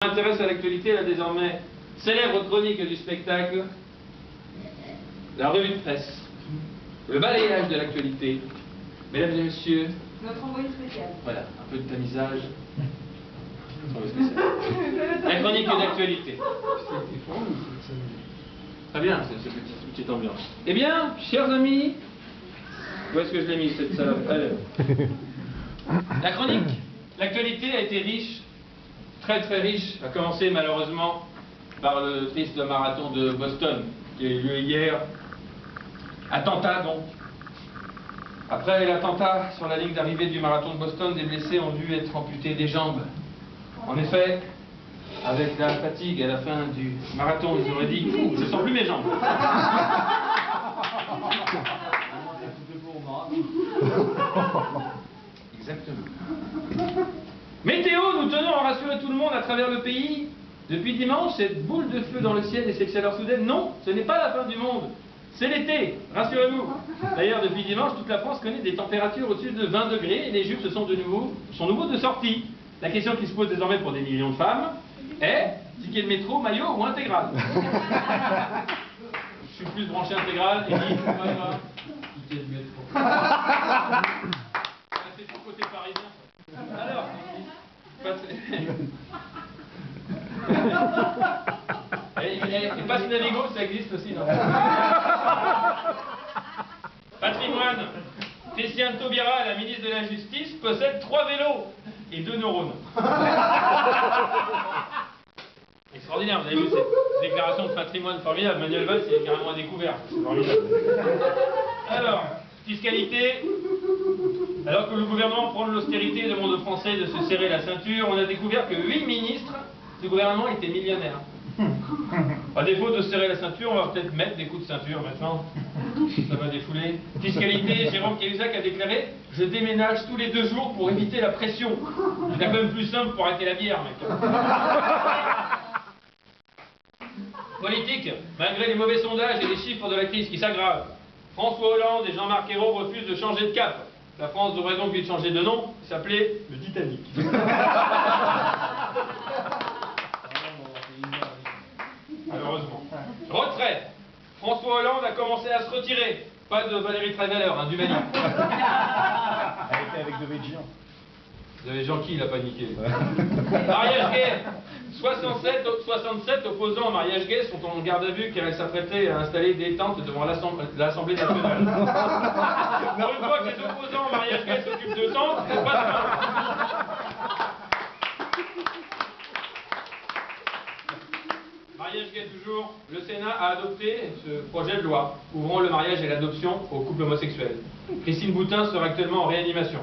M'intéresse à l'actualité, la désormais célèbre chronique du spectacle, la revue de presse, le balayage de l'actualité. Mesdames et messieurs, notre envoyé spécial. Voilà, un peu de tamisage. La chronique d'actualité. Très bien, cette petite ambiance. Eh bien, chers amis, où est-ce que je l'ai mis cette salle? La chronique, l'actualité a été riche. Très très riche, a commencé malheureusement par le triste marathon de Boston qui a eu lieu hier. Attentat donc. Après l'attentat sur la ligne d'arrivée du marathon de Boston, des blessés ont dû être amputés des jambes. En effet, avec la fatigue à la fin du marathon, ils auraient dit « je ne sens plus mes jambes ». Exactement. Météo, nous tenons à rassurer tout le monde à travers le pays. Depuis dimanche, cette boule de feu dans le ciel et cette chaleur soudaine, non, ce n'est pas la fin du monde. C'est l'été, rassurez-vous. D'ailleurs, depuis dimanche, toute la France connaît des températures au-dessus de 20 degrés et les jupes sont de nouveau de sortie. La question qui se pose désormais pour des millions de femmes est ticket de métro, maillot ou intégral. Je suis plus branché intégral et dit ticket de métro. C'est tout côté parisien. Alors, et Passe Navigo, ça existe aussi, non? Patrimoine. Christiane Taubira, la ministre de la Justice, possède 3 vélos et 2 neurones. Extraordinaire, vous avez vu cette déclaration de patrimoine formidable. Manuel Valls, il est carrément à découvert. C'est formidable. Alors, fiscalité. Alors que le gouvernement prend de l'austérité et demande aux Français de se serrer la ceinture, on a découvert que 8 ministres du gouvernement étaient millionnaires. À défaut de se serrer la ceinture, on va peut-être mettre des coups de ceinture maintenant. Ça va défouler. Fiscalité, Jérôme Cahuzac a déclaré « Je déménage tous les 2 jours pour éviter la pression ». C'est quand même plus simple pour arrêter la bière, mec. Politique, malgré les mauvais sondages et les chiffres de la crise qui s'aggravent, François Hollande et Jean-Marc Ayrault refusent de changer de cap. La France devrait donc lui changer de nom, il s'appelait le Titanic. Malheureusement. Retrait. François Hollande a commencé à se retirer. Pas de Valérie Trierweiler, du Mali. Elle était avec Devedjian. Devedjian qui l'a paniqué? Mariage gay. 67 opposants au mariage gay sont en garde à vue car ils s'apprêtaient à installer des tentes devant l'Assemblée nationale. Pour une fois que les opposants au mariage gay s'occupent de tentes, c'est pas ça. Mariage gay toujours, le Sénat a adopté ce projet de loi ouvrant le mariage et l'adoption aux couples homosexuels. Christine Boutin sera actuellement en réanimation.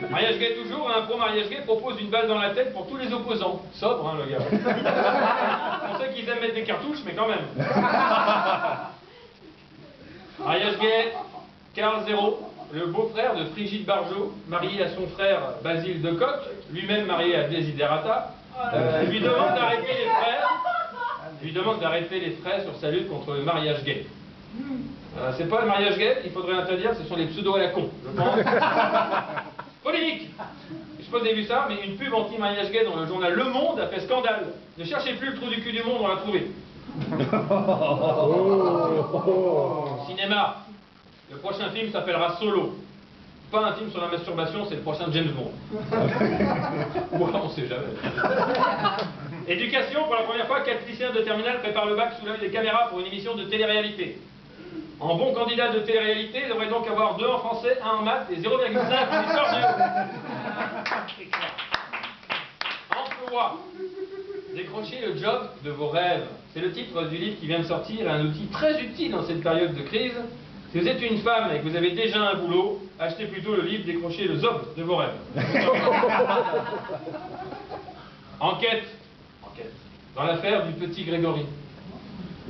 Mariage gay toujours, un pro-mariage gay propose une balle dans la tête pour tous les opposants. Sobre, hein, le gars. On sait qu'ils aiment mettre des cartouches, mais quand même. Mariage gay, Carl Zéro, le beau-frère de Brigitte Bardot, marié à son frère Basile Decocq, lui-même marié à Desiderata, lui demande d'arrêter les frais sur sa lutte contre le mariage gay. C'est pas le mariage gay qu'il faudrait interdire, ce sont les pseudos à la con, je pense. Polémique. Je sais pas si vous avez vu ça, mais une pub anti-mariage gay dans le journal Le Monde a fait scandale. Ne cherchez plus le trou du cul du monde, on l'a trouvé. Cinéma. Le prochain film s'appellera Solo. Pas un film sur la masturbation, c'est le prochain James Bond. Ouais, on sait jamais. Éducation, pour la première fois, 4 lycéens de terminale préparent le bac sous l'œil des caméras pour une émission de télé-réalité. En bon candidat de télé-réalité, il devrait donc avoir 2 en français, 1 en maths et 0,5 en histoire géo. Emploi. Décrochez le job de vos rêves. C'est le titre du livre qui vient de sortir, un outil très utile dans cette période de crise. Si vous êtes une femme et que vous avez déjà un boulot, achetez plutôt le livre Décrochez le job de vos rêves. Enquête. Dans l'affaire du petit Grégory.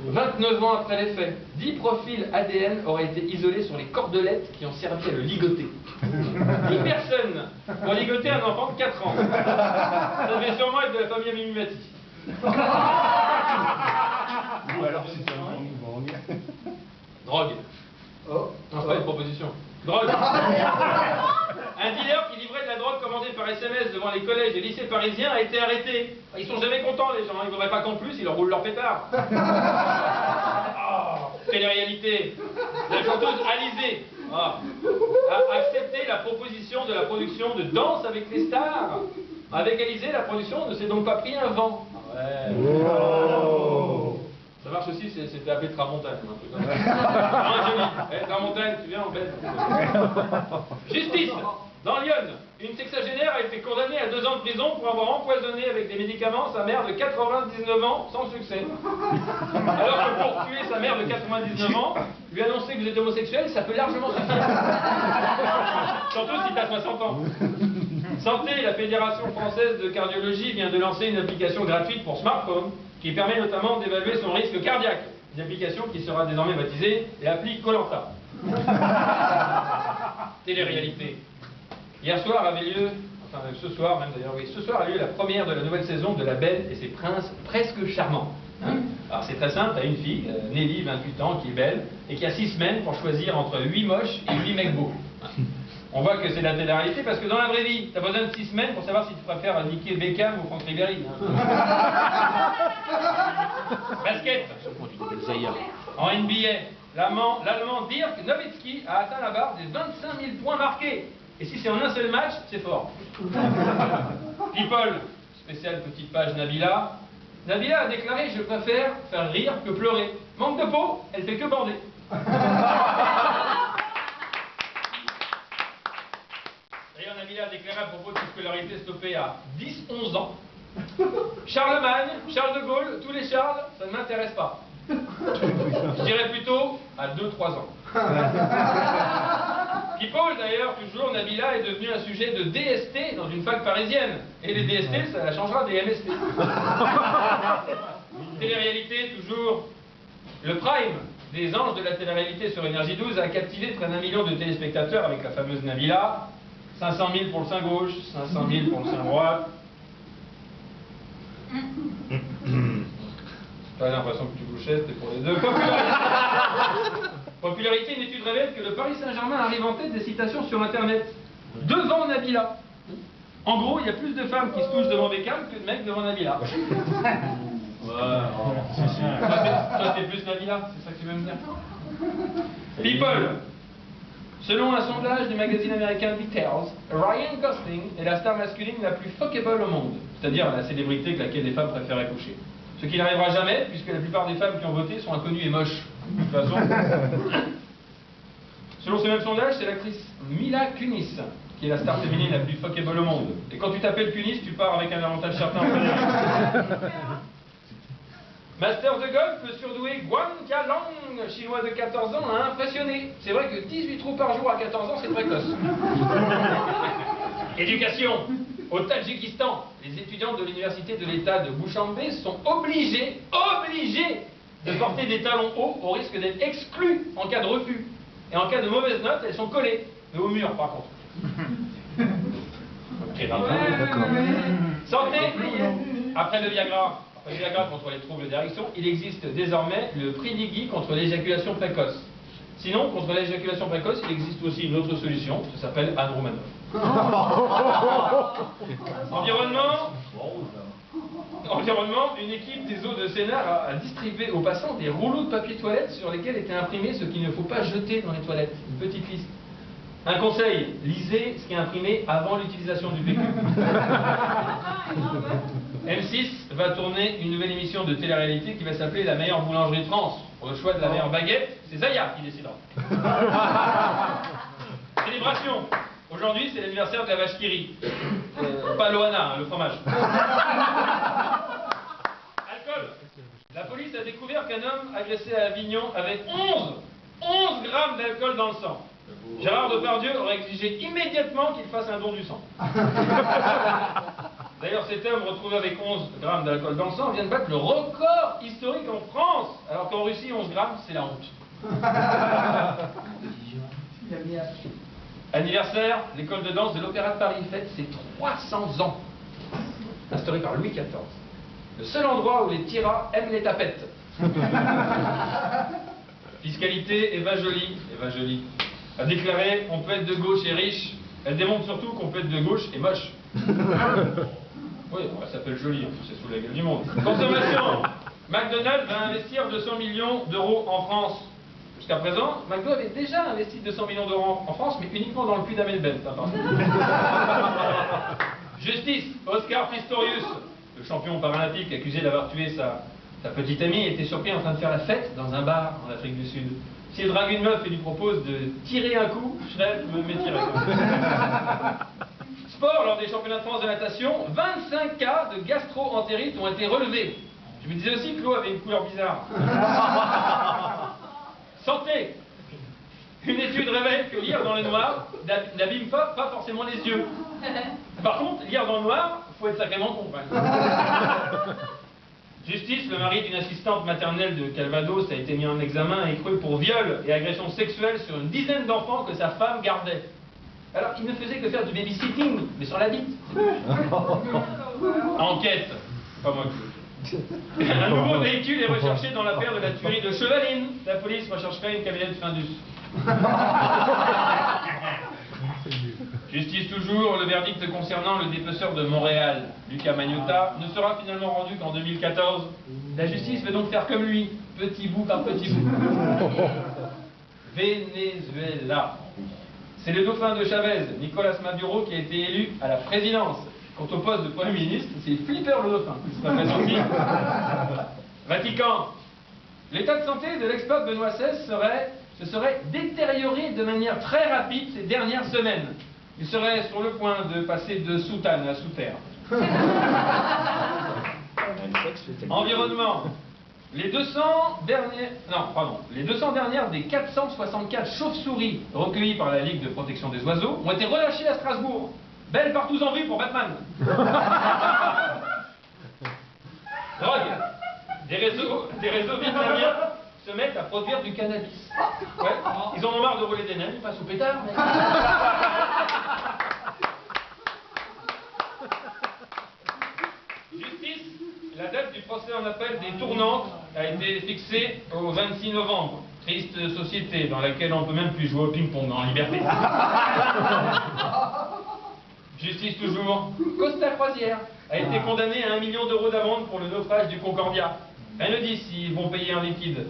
29 ans après les faits, 10 profils ADN auraient été isolés sur les cordelettes qui ont servi à le ligoter. 10 personnes pour ligoter un enfant de 4 ans. Ça devait sûrement être de la famille Mimimati. Ou alors c'est un mouvement. Drogue. Oh. Non, c'est pas une proposition. Drogue. Un dealer qui livrait de la drogue commandée par SMS devant les collèges et lycées parisiens a été arrêté. Ils sont jamais contents, les gens. Ils voudraient pas qu'en plus, ils leur roulent leur pétard. Oh, télé-réalité. La chanteuse Alizée a accepté la proposition de la production de Danse avec les stars. Avec Alizée, la production ne s'est donc pas pris un vent. Ouais. Oh. Ça marche aussi, c'était appelé Tramontagne. Un truc comme ça. Moins joli. Tramontagne, tu viens, on baisse. Justice. Dans Lyon, une sexagénaire a été condamnée à 2 ans de prison pour avoir empoisonné avec des médicaments sa mère de 99 ans sans succès. Alors que pour tuer sa mère de 99 ans, lui annoncer que vous êtes homosexuel, ça peut largement suffire. Surtout si tu as 60 ans. Santé, la Fédération française de cardiologie vient de lancer une application gratuite pour smartphone qui permet notamment d'évaluer son risque cardiaque. Une application qui sera désormais baptisée l'appli Koh-Lanta. Télé-réalité. Hier soir avait lieu, enfin ce soir même d'ailleurs, oui, ce soir a lieu la première de la nouvelle saison de La Belle et ses princes presque charmants. Hein. Alors c'est très simple, t'as une fille, Nelly, 28 ans, qui est belle, et qui a 6 semaines pour choisir entre 8 moches et 8 mecs beaux. On voit que c'est la télé-réalité parce que dans la vraie vie, t'as besoin de 6 semaines pour savoir si tu préfères niquer Beckham ou Franck Ribéry. Hein. Basket. En NBA, l'Allemand Dirk Nowitzki a atteint la barre des 25 000 points marqués. Et si c'est en un seul match, c'est fort. People, spéciale petite page Nabila. Nabila a déclaré « Je préfère faire rire que pleurer. Manque de peau, elle fait que bander. » D'ailleurs, Nabila a déclaré à propos de scolarité stoppée à 10-11 ans. Charlemagne, Charles de Gaulle, tous les Charles, ça ne m'intéresse pas. Je dirais plutôt à 2-3 ans. People, d'ailleurs, toujours, Nabila est devenue un sujet de DST dans une fac parisienne. Et les DST, ça la changera des MST. Télé-réalité, toujours. Le prime des anges de la télé-réalité sur Énergie 12 a captivé près d'1 million de téléspectateurs avec la fameuse Nabila. 500 000 pour le sein gauche, 500 000 pour le sein droit. J'ai l'impression que tu bouchais, c'était pour les deux. Popularité, une étude révèle que le Paris Saint-Germain arrive en tête des citations sur Internet. Devant Nabila. En gros, il y a plus de femmes qui se touchent devant Beckham que de mecs devant Nabila. Ouais, toi t'es plus Nabila, c'est ça que tu veux me dire? People. Selon un sondage du magazine américain Details, Ryan Gosling est la star masculine la plus fuckable au monde, c'est-à-dire la célébrité avec laquelle les femmes préfèrent coucher. Ce qui n'arrivera jamais, puisque la plupart des femmes qui ont voté sont inconnues et moches. De toute façon. Selon ce même sondage, c'est l'actrice Mila Kunis qui est la star féminine la plus fuckable au monde. Et quand tu t'appelles Kunis, tu pars avec un avantage certain. Master de golf, le surdoué Guan Jialong, chinois de 14 ans, a impressionné. C'est vrai que 18 trous par jour à 14 ans, c'est précoce. Éducation. Au Tadjikistan, les étudiants de l'université de l'État de Bouchambé sont obligés de porter des talons hauts au risque d'être exclus en cas de refus. Et en cas de mauvaise note, elles sont collées, mais au mur par contre. Santé. Après le Viagra contre les troubles d'érection, il existe désormais le Pridigui contre l'éjaculation précoce. Sinon, contre l'éjaculation précoce, il existe aussi une autre solution, ça s'appelle Anne Romanoff. Environnement, une équipe des eaux de Sénart a distribué aux passants des rouleaux de papier toilette sur lesquels était imprimé ce qu'il ne faut pas jeter dans les toilettes. Une petite liste. Un conseil, lisez ce qui est imprimé avant l'utilisation du PQ. M6 va tourner une nouvelle émission de télé-réalité qui va s'appeler La meilleure boulangerie de France. Pour le choix de la meilleure baguette, c'est Zaya qui décidera. Célébration. Aujourd'hui, c'est l'anniversaire de la vache qui rit. Pas Loana, le fromage. Alcool. La police a découvert qu'un homme agressé à Avignon avait 11 grammes d'alcool dans le sang. Gérard Depardieu aurait exigé immédiatement qu'il fasse un don du sang. D'ailleurs, cet homme retrouvé avec 11 grammes d'alcool dans le sang vient de battre le record historique en France, alors qu'en Russie, 11 grammes, c'est la honte. Anniversaire, l'école de danse de l'Opéra de Paris fête ses 300 ans, instaurée par Louis XIV. Le seul endroit où les tiras aiment les tapettes. Fiscalité, Eva Joly a déclaré « On peut être de gauche et riche ». Elle démontre surtout qu'on peut être de gauche et moche. Oui, ça s'appelle joli, c'est sous la gueule du monde. Consommation. McDonald's va investir 200 millions d'euros en France. Jusqu'à présent, McDo avait déjà investi 200 millions d'euros en France, mais uniquement dans le puits d'Amelbent. Justice. Oscar Pistorius, le champion paralympique accusé d'avoir tué sa petite amie, était surpris en train de faire la fête dans un bar en Afrique du Sud. S'il drague une meuf et lui propose de tirer un coup, Shrek me tirer. Sport, lors des championnats de France de natation, 25 cas de gastro-entérite ont été relevés. Je me disais aussi que l'eau avait une couleur bizarre. Santé. Une étude révèle que lire dans le noir n'abîme pas forcément les yeux. Par contre, lire dans le noir, il faut être sacrément con. Justice, le mari d'une assistante maternelle de Calvados a été mis en examen et cru pour viol et agression sexuelle sur une dizaine d'enfants que sa femme gardait. Alors, il ne faisait que faire du babysitting, mais sur la bite. Enquête. Pas moi que un nouveau véhicule est recherché dans l'affaire de la tuerie de Chevaline. La police rechercherait une camionnette Findus. Justice toujours, le verdict concernant le dépeceur de Montréal, Lucas Magnotta, ne sera finalement rendu qu'en 2014. La justice veut donc faire comme lui, petit bout par petit bout. Venezuela. C'est le dauphin de Chavez, Nicolas Maduro, qui a été élu à la présidence. Quant au poste de Premier ministre, c'est Flipper le dauphin qui sera présenté. Vatican. L'état de santé de l'ex-pape Benoît XVI se serait détérioré de manière très rapide ces dernières semaines. Il serait sur le point de passer de soutane à sous-terre. Environnement. Les 200 dernières des 464 chauves-souris recueillies par la Ligue de protection des oiseaux ont été relâchées à Strasbourg. Belle partout en vue pour Batman. Drogue. Des réseaux vietnamiens se mettent à produire du cannabis. Ouais. Ils en ont marre de rouler des nains, ils passent au pétard. Justice. La date du procès en appel des Tournantes a été fixée au 26 novembre. Triste société dans laquelle on ne peut même plus jouer au ping-pong en liberté. Justice toujours. Costa Croisière a été condamné à 1 million d'euros d'amende pour le naufrage du Concordia. Elle ne dit s'ils vont payer en liquide.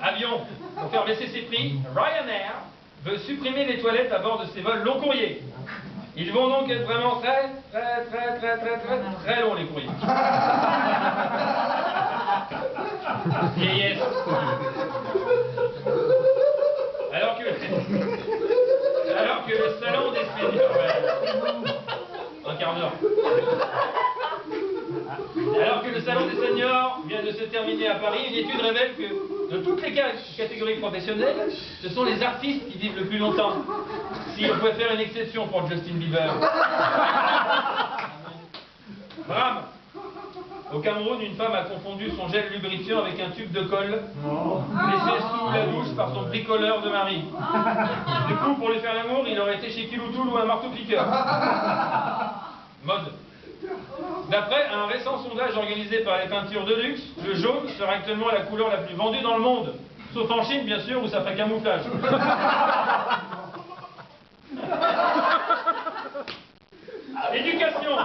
Avion. Pour faire baisser ses prix, Ryanair veut supprimer les toilettes à bord de ses vols long courriers. Ils vont donc être vraiment très longs les courriers. Vieillesse. Alors que le salon des seniors... Un quart d'heure. Alors que le salon des seniors vient de se terminer à Paris, une étude révèle que de toutes les catégories professionnelles, ce sont les artistes qui vivent le plus longtemps. Si on pouvait faire une exception pour Justin Bieber. Drame. Au Cameroun, une femme a confondu son gel lubrifiant avec un tube de colle, laissé sous la douche par son bricoleur de mari. Du coup, pour lui faire l'amour, il aurait été chez Kiloutoul ou un marteau-piqueur. Mode. D'après un récent sondage organisé par les peintures de luxe, le jaune sera actuellement la couleur la plus vendue dans le monde. Sauf en Chine, bien sûr, où ça fait camouflage. Éducation.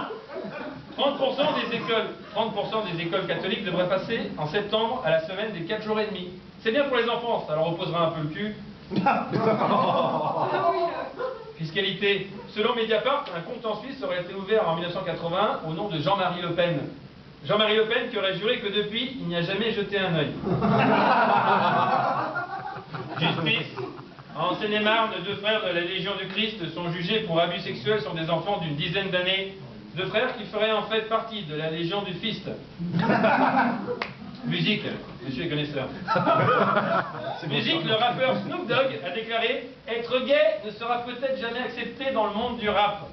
30% des écoles catholiques devraient passer en septembre à la semaine des 4 jours et demi. C'est bien pour les enfants, ça leur reposera un peu le cul. Fiscalité. Selon Mediapart, un compte en Suisse aurait été ouvert en 1981 au nom de Jean-Marie Le Pen. Jean-Marie Le Pen qui aurait juré que depuis, il n'y a jamais jeté un œil. Justice. En Seine-et-Marne, 2 frères de la Légion du Christ sont jugés pour abus sexuels sur des enfants d'une dizaine d'années. 2 frères qui feraient en fait partie de la Légion du Fist. Musique, monsieur est connaisseur. Musique, le rappeur Snoop Dogg a déclaré « Être gay ne sera peut-être jamais accepté dans le monde du rap.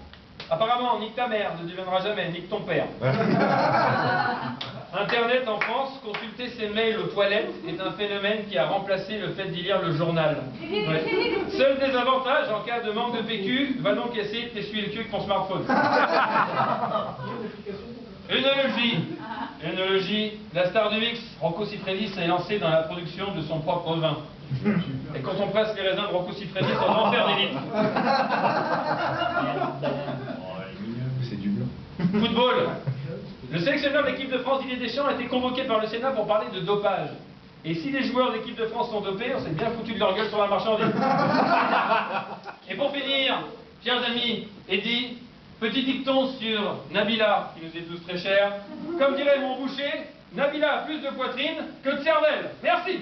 Apparemment, nique ta mère ne deviendra jamais, nique ton père. » Internet en France, consulter ses mails aux toilettes est un phénomène qui a remplacé le fait d'y lire le journal. Ouais. Seul désavantage, en cas de manque de PQ, va donc essayer de t'essuyer le cul avec ton smartphone. Œnologie. La star du X, Rocco Siffredi, s'est lancé dans la production de son propre vin. Et quand on presse les raisins de Rocco Siffredi, ça va en faire des litres. C'est du blanc. Football. Le sélectionneur de l'équipe de France, Didier Deschamps, a été convoqué par le Sénat pour parler de dopage. Et si les joueurs de l'équipe de France sont dopés, on s'est bien foutu de leur gueule sur la marchandise. Et pour finir, chers amis, Eddy, petit dicton sur Nabila, qui nous est tous très cher. Comme dirait mon boucher, Nabila a plus de poitrine que de cervelle. Merci.